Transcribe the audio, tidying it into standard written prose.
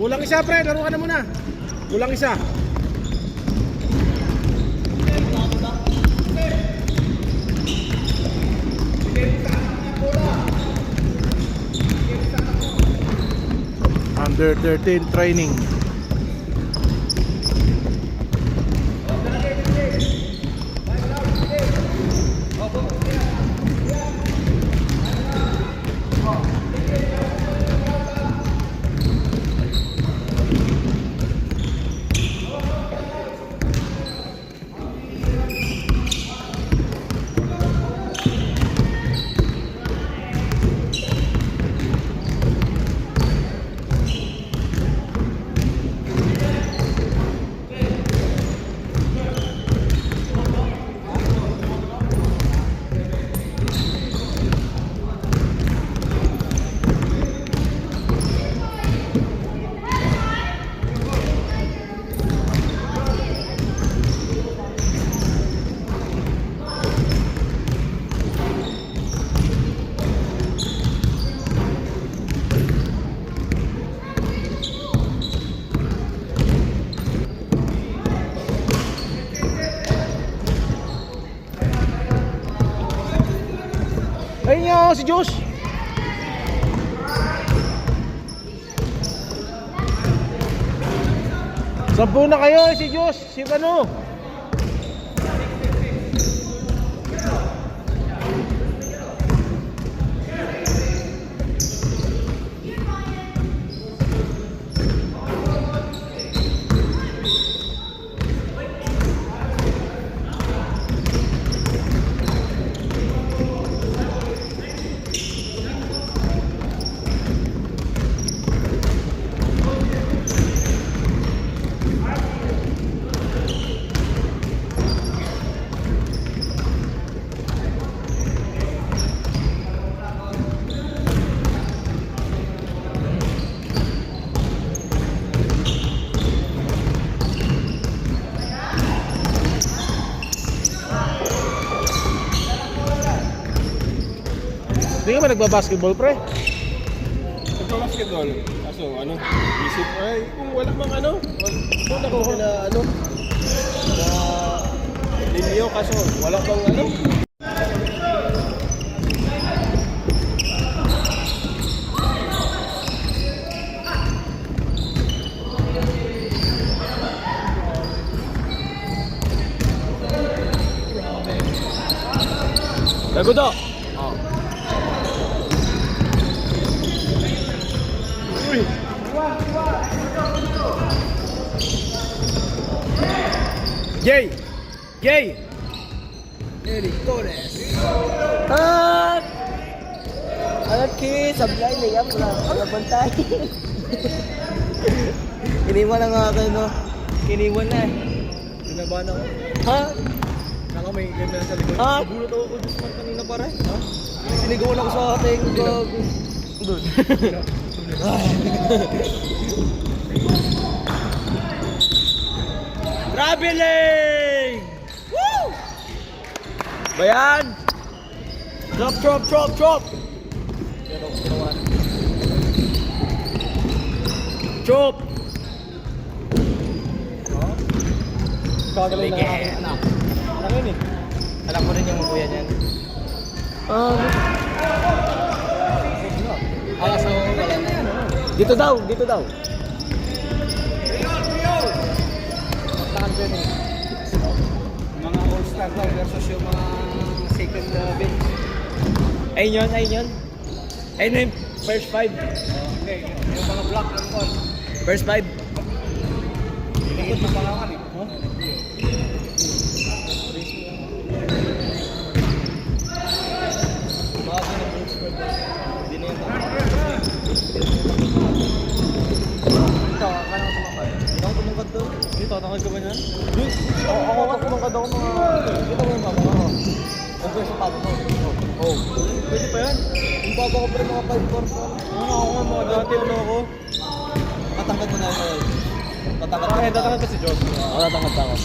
Kulang isa, pre. Laro ka na muna. Kulang isa. Under 13 training. Ayun nga si Josh. Sampu na kayo si Josh. Si ano? Hindi ka ba nagbabasketball, pre? Nagbabasketball. Kaso ano, isip ay kung wala bang ano, wala ko na ano, na linyo kaso wala bang ano. Lago to. Jay! Jay! Eric Torres. At alat ki sablay niya pala bantay. Kiniwan na nga kayo no. Kiniwan na. Kinabahan ako. Ha? Naka may ganda sa likod. Ha? Bulot ako Diyos man kanina pare. Ha? Sinigawan ako sa ating gag. Good. Traveling! Woo! Bayan! Drop, drop, drop, drop! Drop! Kagaling na anak. Ano yun eh? Alam ko rin yung kuya niyan. So, Dito daw, dito daw. takan ko yun eh. Mga all-star daw versus yung mga second bench. Ayun yun, ayun yun. Ayun yung first five. Okay, yung mga block ng ball. First five. Ikot ng pangawan eh. Bago ng Brooks Squad. Hindi na yun. Ito, akala ko tumakad. Hindi ako tumungkad doon. Dito, takad ka ba niyan? Ako nga tumungkad ako mga... Dito mo yung mama ko. Huwag ko yung sapato mo. Oh. Pwede pa yan? Yung baba ko pa rin mga 5'4". Ako nga mga dati ano ako. Tatangkad mo na yun. Tatangkad ka si Josh. Oo, tatangkad ako.